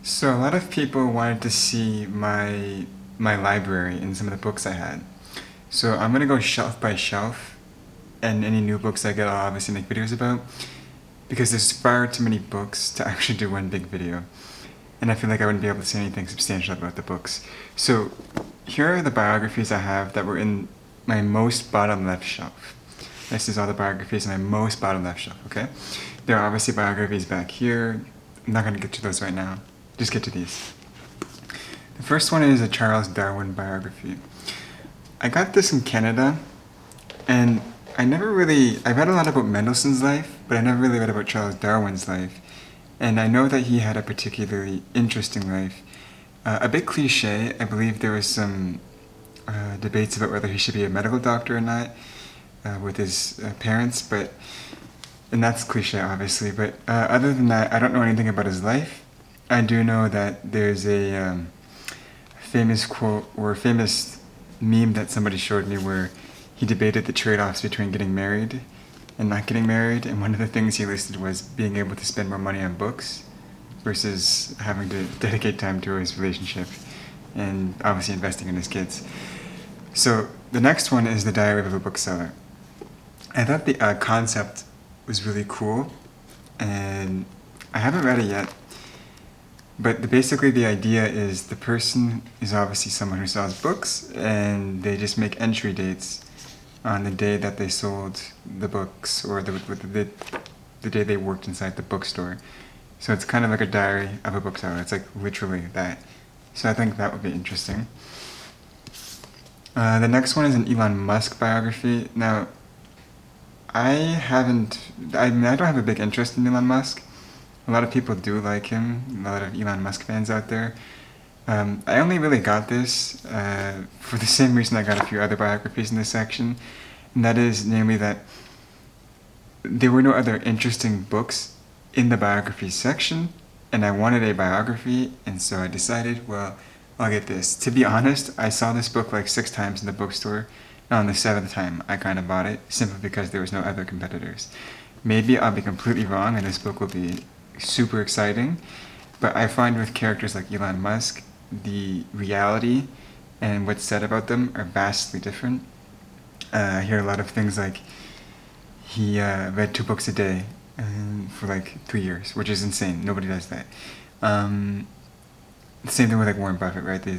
So a lot of people wanted to see my library and some of the books I had. So I'm gonna go shelf by shelf, and any new books I get, I'll obviously make videos about because there's far too many books to actually do one big video, and I feel like I wouldn't be able to say anything substantial about the books. So here are the biographies I have that were in my most bottom left shelf. This is all the biographies in my most bottom left shelf. Okay, there are obviously biographies back here. I'm not gonna get to those right now. Just get to these. The first one is a Charles Darwin biography. I got this in Canada, and I read a lot about Mendelssohn's life, but I never really read about Charles Darwin's life. And I know that he had a particularly interesting life. A bit cliche, I believe there was some debates about whether he should be a medical doctor or not with his parents, and that's cliche obviously, but other than that, I don't know anything about his life. I do know that there's a famous quote or famous meme that somebody showed me where he debated the trade-offs between getting married and not getting married, and one of the things he listed was being able to spend more money on books versus having to dedicate time to his relationship and obviously investing in his kids. So the next one is The Diary of a Bookseller. I thought the concept was really cool, and I haven't read it yet. But basically the idea is the person is obviously someone who sells books, and they just make entry dates on the day that they sold the books or the day they worked inside the bookstore. So it's kind of like a diary of a bookseller. It's like literally that. So I think that would be interesting. The next one is an Elon Musk biography. Now, I don't have a big interest in Elon Musk. A lot of people do like him, a lot of Elon Musk fans out there. I only really got this for the same reason I got a few other biographies in this section, and that is namely that there were no other interesting books in the biography section, and I wanted a biography, and so I decided, well, I'll get this. To be honest, I saw this book like 6 times in the bookstore, and on the 7th time I kind of bought it, simply because there was no other competitors. Maybe I'll be completely wrong and this book will be super exciting, but I find with characters like Elon Musk, the reality and what's said about them are vastly different. I hear a lot of things like he read 2 books a day for like 3 years, which is insane. Nobody does that. The same thing with like Warren Buffett, right? I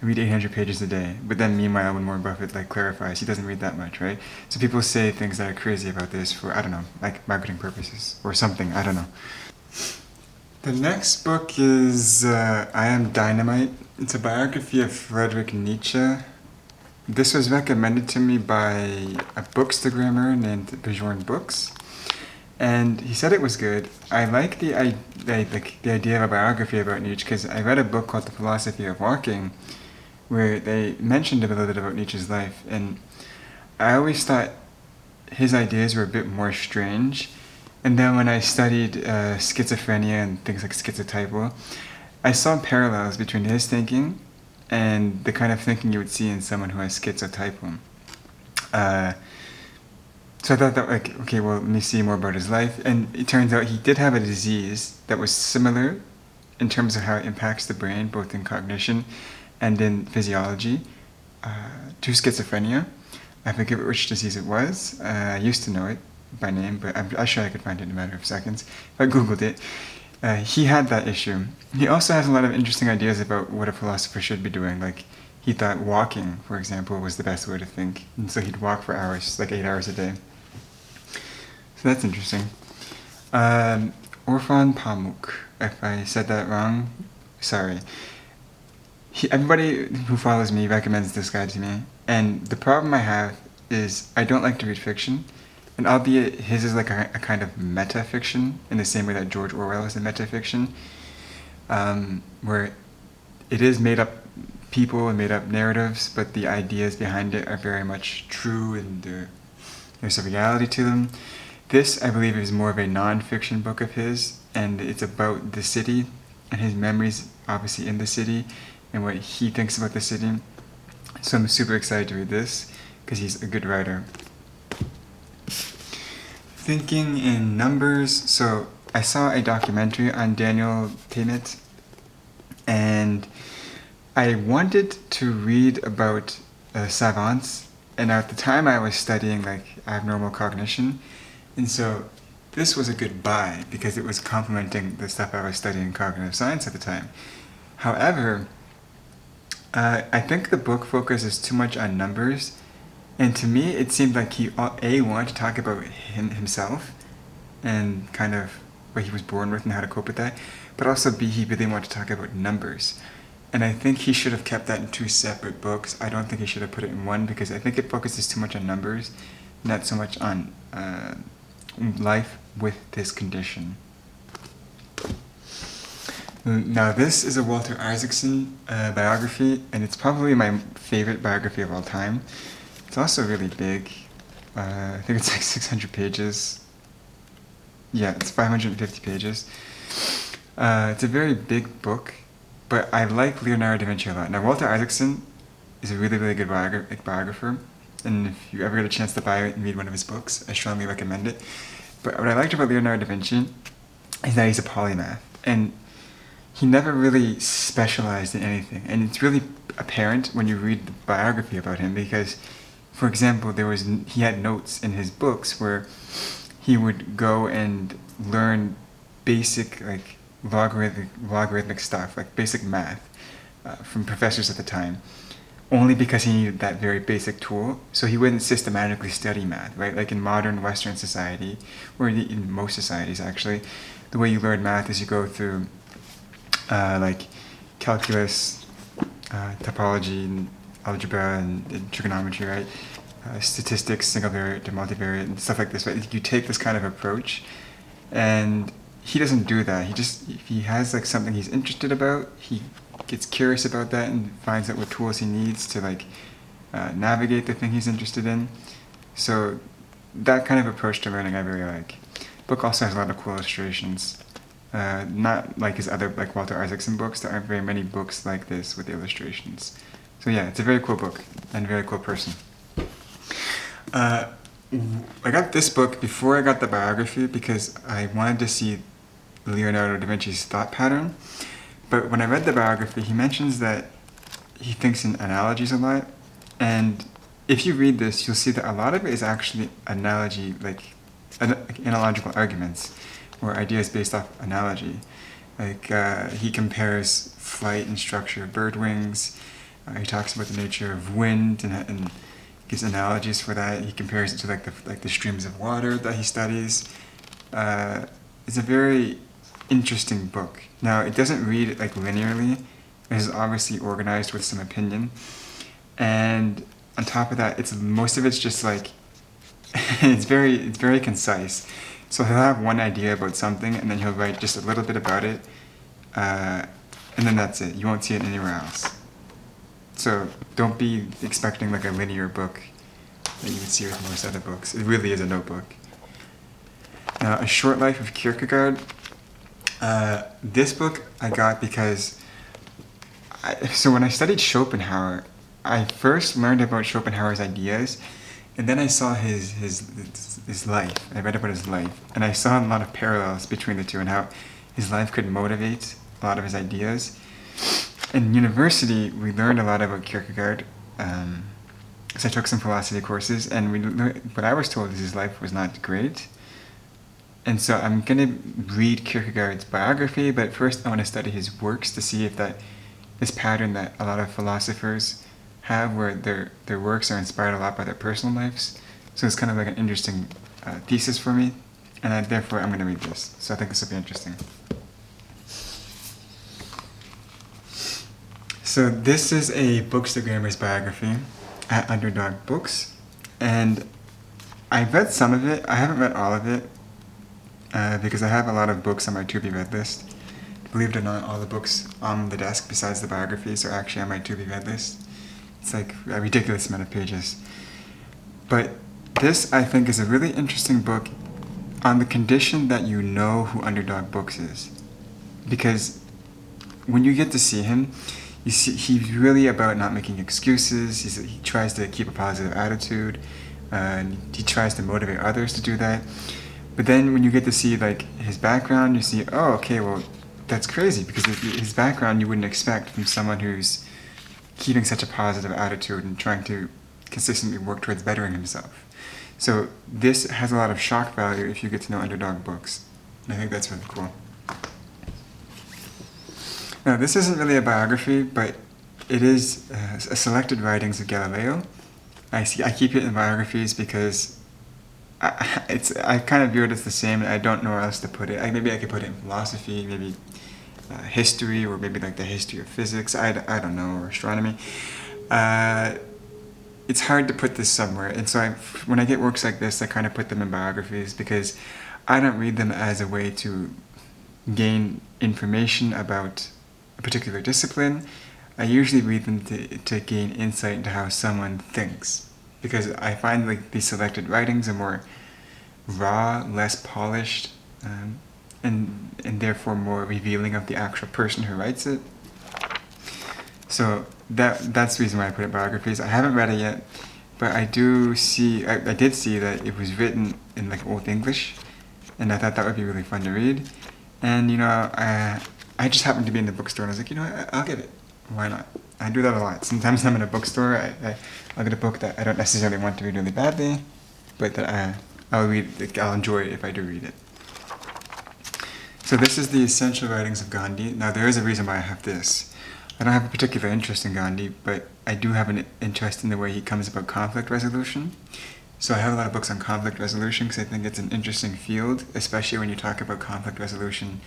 read 800 pages a day, but then meanwhile when Warren Buffett like clarifies, he doesn't read that much, right? So people say things that are crazy about this for, I don't know, like marketing purposes or something, I don't know. The next book is I Am Dynamite. It's a biography of Friedrich Nietzsche. This was recommended to me by a bookstagrammer named Bjorn Books, and he said it was good. I like the idea of a biography about Nietzsche because I read a book called The Philosophy of Walking, where they mentioned a little bit about Nietzsche's life, and I always thought his ideas were a bit more strange. And then when I studied schizophrenia and things like schizotypal, I saw parallels between his thinking and the kind of thinking you would see in someone who has schizotypal. So I thought that, like, okay, well, let me see more about his life. And it turns out he did have a disease that was similar in terms of how it impacts the brain, both in cognition and in physiology, to schizophrenia. I forget which disease it was. I used to know it by name, but I'm sure I could find it in a matter of seconds if I googled it. He had that issue. He also has a lot of interesting ideas about what a philosopher should be doing. Like, he thought walking, for example, was the best way to think, and so he'd walk for hours, like 8 hours a day. So that's interesting. Orphan Pamuk, if I said that wrong, sorry. Everybody who follows me recommends this guy to me, and the problem I have is I don't like to read fiction. And albeit his is like a kind of meta-fiction, in the same way that George Orwell is a meta-fiction, where it is made up people and made up narratives, but the ideas behind it are very much true and there's a reality to them. This, I believe, is more of a non-fiction book of his, and it's about the city and his memories, obviously, in the city, and what he thinks about the city. So I'm super excited to read this, because he's a good writer. Thinking in numbers. So I saw a documentary on Daniel Tammet And I wanted to read about savants, and at the time I was studying like abnormal cognition, and so this was a good buy because it was complementing the stuff I was studying in cognitive science at the time. However, I think the book focuses too much on numbers, and to me it seemed like he wanted to talk about himself and kind of what he was born with and how to cope with that, but also B, he really wanted to talk about numbers. And I think he should have kept that in two separate books. I don't think he should have put it in one because I think it focuses too much on numbers, not so much on life with this condition. Now, this is a Walter Isaacson biography, and it's probably my favorite biography of all time. It's also really big. I think it's like 600 pages. Yeah, it's 550 pages. It's a very big book, but I like Leonardo da Vinci a lot. Now, Walter Isaacson is a really, really good biographer, and if you ever get a chance to buy it and read one of his books, I strongly recommend it. But what I liked about Leonardo da Vinci is that he's a polymath, and he never really specialized in anything. And it's really apparent when you read the biography about him because, for example, he had notes in his books where he would go and learn basic like logarithmic stuff, like basic math, from professors at the time, only because he needed that very basic tool. So he wouldn't systematically study math, right? Like in modern Western society, or in most societies actually, the way you learn math is you go through like calculus, topology, and algebra, and trigonometry, right? Statistics, single variate to multivariate, and stuff like this, right? You take this kind of approach, and he doesn't do that. If he has like something he's interested about, he gets curious about that and finds out what tools he needs to like navigate the thing he's interested in. So that kind of approach to learning I really like. The book also has a lot of cool illustrations. Not like his other like Walter Isaacson books. There aren't very many books like this with illustrations. So yeah, it's a very cool book and a very cool person. I got this book before I got the biography because I wanted to see Leonardo da Vinci's thought pattern. But when I read the biography, he mentions that he thinks in analogies a lot. And if you read this, you'll see that a lot of it is actually analogy, like analogical arguments or ideas based off analogy. Like he compares flight and structure of bird wings. He talks about the nature of wind and gives analogies for that. He compares it to like the streams of water that he studies. It's a very interesting book. Now, it doesn't read like linearly. It is obviously organized with some opinion, and on top of that, most of it's just like it's very concise. So he'll have one idea about something, and then he'll write just a little bit about it, and then that's it. You won't see it anywhere else. So don't be expecting like a linear book that you would see with most other books. It really is a notebook. Now, A Short Life of Kierkegaard. This book I got because when I studied Schopenhauer, I first learned about Schopenhauer's ideas, and then I saw his life. I read about his life, and I saw a lot of parallels between the two and how his life could motivate a lot of his ideas. In university, we learned a lot about Kierkegaard, because I took some philosophy courses, and what I was told is his life was not great. And so I'm going to read Kierkegaard's biography, but first I want to study his works to see if this pattern that a lot of philosophers have, where their works are inspired a lot by their personal lives. So it's kind of like an interesting thesis for me, and therefore I'm going to read this. So I think this will be interesting. So this is a Bookstagrammer's biography at Underdog Books, and I've read some of it. I haven't read all of it because I have a lot of books on my to-be-read list. Believe it or not, all the books on the desk besides the biographies are actually on my to-be-read list. It's like a ridiculous amount of pages. But this, I think, is a really interesting book on the condition that you know who Underdog Books is. Because when you get to see him, you see he's really about not making excuses. He tries to keep a positive attitude, and he tries to motivate others to do that. But then when you get to see like his background, you see, oh, okay, well, that's crazy because his background you wouldn't expect from someone who's keeping such a positive attitude and trying to consistently work towards bettering himself. So this has a lot of shock value if you get to know underdog books. And I think that's really cool. Now, this isn't really a biography, but it is a selected writings of Galileo. I keep it in biographies because I kind of view it as the same, and I don't know where else to put it. Maybe I could put it in philosophy, maybe history, or maybe like the history of physics. I don't know, or astronomy. It's hard to put this somewhere, and so when I get works like this, I kind of put them in biographies because I don't read them as a way to gain information about a particular discipline. I usually read them to gain insight into how someone thinks, because I find like these selected writings are more raw, less polished, and therefore more revealing of the actual person who writes it. So that's the reason why I put it in biographies. I haven't read it yet, but I did see that it was written in like Old English, and I thought that would be really fun to read. And I just happened to be in the bookstore, and I was like, I'll get it. Why not? I do that a lot. Sometimes I'm in a bookstore, I'll get a book that I don't necessarily want to read really badly, but that I'll read. I'll enjoy it if I do read it. So this is the essential writings of Gandhi. Now there is a reason why I have this. I don't have a particular interest in Gandhi, but I do have an interest in the way he comes about conflict resolution. So I have a lot of books on conflict resolution because I think it's an interesting field, especially when you talk about conflict resolution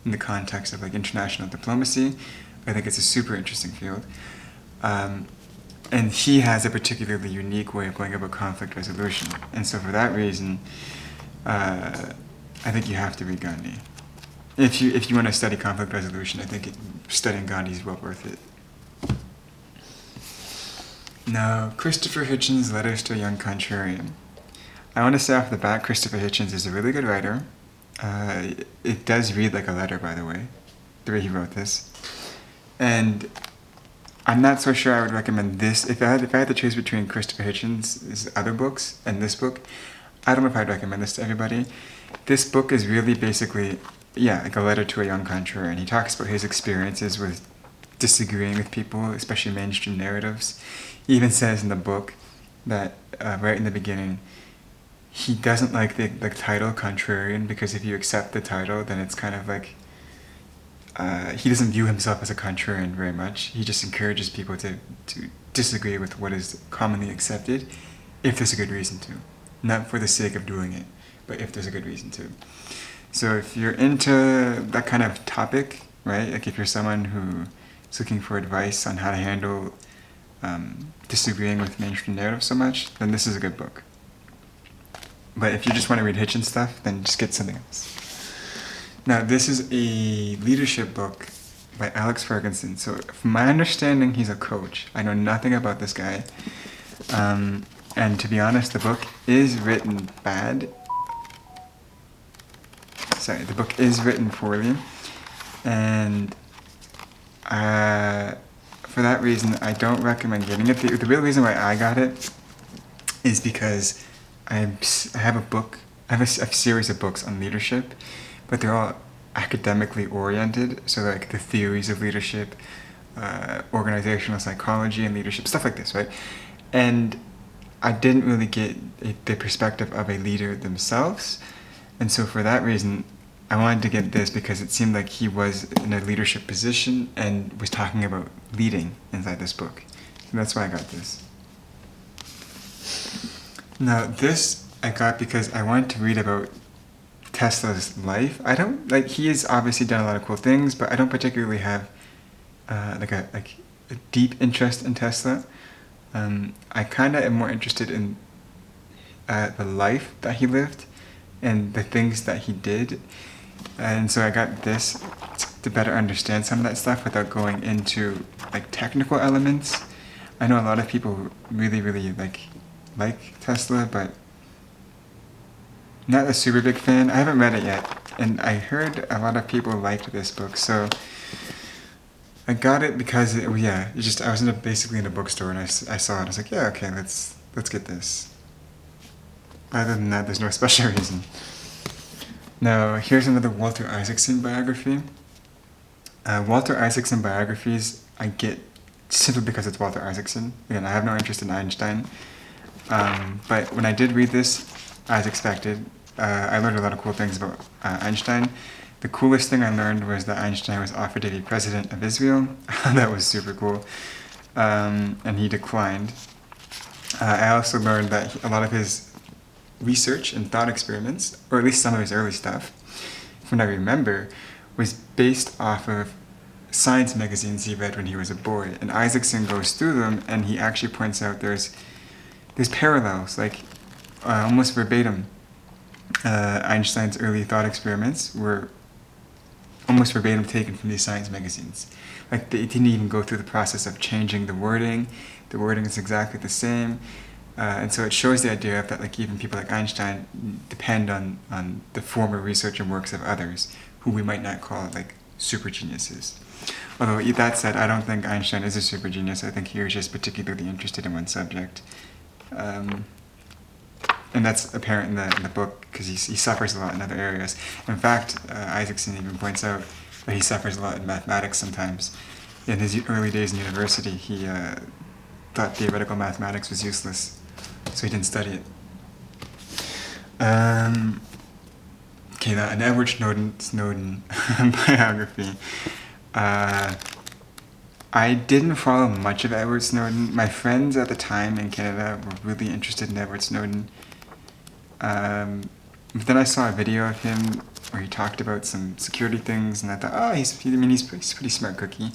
in the context of like international diplomacy. I think it's a super interesting field. And he has a particularly unique way of going about conflict resolution. And so for that reason, I think you have to read Gandhi. If you want to study conflict resolution, I think studying Gandhi is well worth it. Now, Christopher Hitchens' Letters to a Young Contrarian. I want to say off the bat, Christopher Hitchens is a really good writer. It does read like a letter, by the way, the way he wrote this. And I'm not so sure I would recommend this. If I had to choose between Christopher Hitchens' other books and this book, I don't know if I'd recommend this to everybody. This book is really basically, like a letter to a young contrarian. He talks about his experiences with disagreeing with people, especially mainstream narratives. He even says in the book that right in the beginning, he doesn't like the title contrarian because if you accept the title, then it's kind of like he doesn't view himself as a contrarian very much. He just encourages people to disagree with what is commonly accepted if there's a good reason to. Not for the sake of doing it, but if there's a good reason to. So if you're into that kind of topic, right, like if you're someone who is looking for advice on how to handle disagreeing with mainstream narrative so much, then this is a good book. But if you just want to read Hitchens stuff, then just get something else. Now, this is a leadership book by Alex Ferguson. So from my understanding, he's a coach. I know nothing about this guy. And to be honest, the book is written bad. Sorry, the book is written poorly. And for that reason, I don't recommend getting it. The real reason why I got it is because I have a series of books on leadership, but they're all academically oriented. So like the theories of leadership, organizational psychology and leadership, stuff like this, right? And I didn't really get the perspective of a leader themselves. And so for that reason, I wanted to get this because it seemed like he was in a leadership position and was talking about leading inside this book. So that's why I got this. Now this I got because I wanted to read about Tesla's life. He has obviously done a lot of cool things, but I don't particularly have a deep interest in Tesla. I kind of am more interested in the life that he lived and the things that he did. And so I got this to better understand some of that stuff without going into like technical elements. I know a lot of people really, really like Tesla, but not a super big fan. I haven't read it yet, and I heard a lot of people liked this book, so I got it because I was basically in a bookstore and I saw it. I was like, yeah, okay, let's get this. Other than that, there's no special reason. Now, here's another Walter Isaacson biography. Walter Isaacson biographies I get simply because it's Walter Isaacson. Again, I have no interest in Einstein. But when I did read this, as expected, I learned a lot of cool things about Einstein. The coolest thing I learned was that Einstein was offered to be president of Israel. That was super cool. And he declined. I also learned that a lot of his research and thought experiments, or at least some of his early stuff, from what I remember, was based off of science magazines he read when he was a boy. And Isaacson goes through them, and he actually points out there's parallels, like almost verbatim. Einstein's early thought experiments were almost verbatim taken from these science magazines. Like they didn't even go through the process of changing the wording. The wording is exactly the same. And so it shows the idea that like even people like Einstein depend on the former research and works of others, who we might not call like super geniuses. Although that said, I don't think Einstein is a super genius. I think he was just particularly interested in one subject. And that's apparent in the book because he suffers a lot in other areas. In fact, Isaacson even points out that he suffers a lot in mathematics sometimes. In his early days in university, he thought theoretical mathematics was useless, so he didn't study it. Okay, now an Edward Snowden biography. I didn't follow much of Edward Snowden. My friends at the time in Canada were really interested in Edward Snowden. But then I saw a video of him where he talked about some security things, and I thought, oh, he's a pretty smart cookie.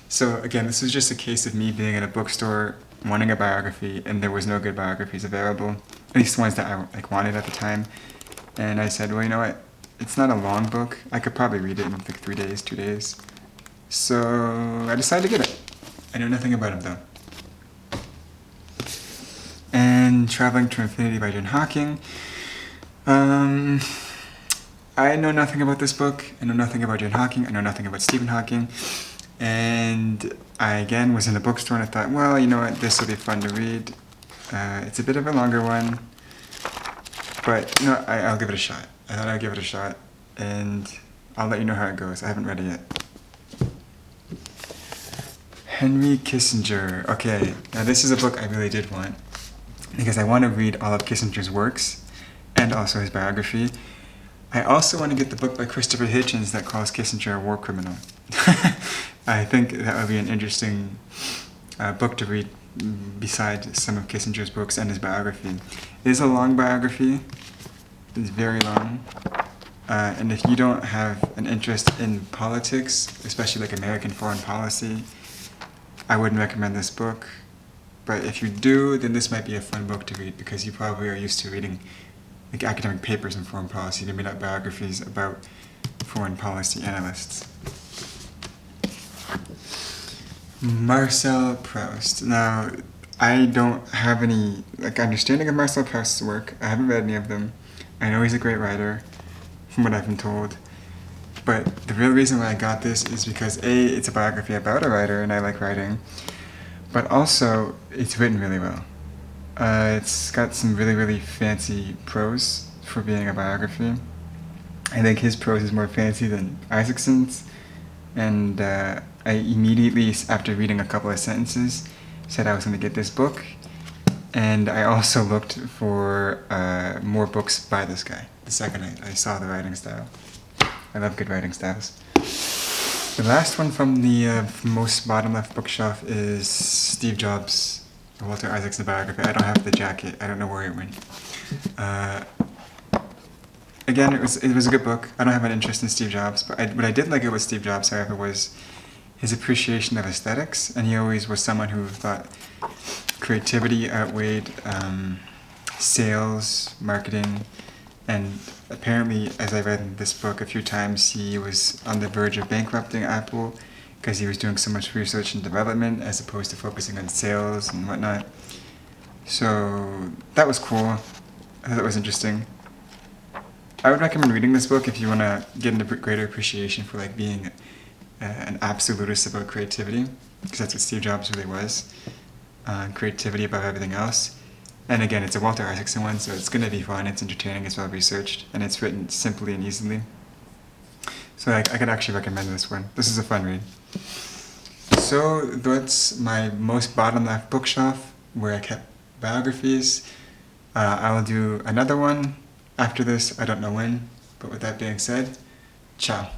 So again, this was just a case of me being in a bookstore, wanting a biography, and there was no good biographies available, at least the ones that I wanted at the time. And I said, well, you know what? It's not a long book. I could probably read it in like 3 days, 2 days. So I decided to get it. I know nothing about him though. And Traveling to Infinity by John Hawking. I know nothing about this book. I know nothing about John Hawking. I know nothing about Stephen Hawking. And I again was in a bookstore and I thought, well, you know what, this will be fun to read. It's a bit of a longer one, but you know, I'll give it a shot. I thought I'd give it a shot, and I'll let you know how it goes. I haven't read it yet. Henry Kissinger. Okay, now this is a book I really did want, because I want to read all of Kissinger's works, and also his biography. I also want to get the book by Christopher Hitchens that calls Kissinger a war criminal. I think that would be an interesting book to read beside some of Kissinger's books and his biography. It is a long biography. It's very long. And if you don't have an interest in politics, especially like American foreign policy, I wouldn't recommend this book. But if you do, then this might be a fun book to read, because you probably are used to reading like academic papers in foreign policy, maybe not biographies about foreign policy analysts. Marcel Proust. Now, I don't have any understanding of Marcel Proust's work. I haven't read any of them. I know he's a great writer, from what I've been told. But the real reason why I got this is because A, it's a biography about a writer, and I like writing. But also, it's written really well. It's got some really, really fancy prose for being a biography. I think his prose is more fancy than Isaacson's. And I immediately, after reading a couple of sentences, said I was going to get this book. And I also looked for more books by this guy the second I saw the writing style. I love good writing styles. The last one from the most bottom left bookshelf is Steve Jobs, Walter Isaacson biography. I don't have the jacket. I don't know where it went. Again, it was a good book. I don't have an interest in Steve Jobs, but what I did like about Steve Jobs, however, was his appreciation of aesthetics, and he always was someone who thought creativity outweighed sales, marketing, and apparently, as I read in this book a few times, he was on the verge of bankrupting Apple because he was doing so much research and development as opposed to focusing on sales and whatnot. So that was cool. I thought that was interesting. I would recommend reading this book if you want to get a greater appreciation for being an absolutist about creativity, because that's what Steve Jobs really was. Creativity above everything else. And again, it's a Walter Isaacson one, so it's going to be fun, it's entertaining, it's well researched, and it's written simply and easily. So So I could actually recommend this one. This is a fun read. So that's my most bottom left bookshelf where I kept biographies. I will do another one after this, I don't know when, but with that being said, ciao.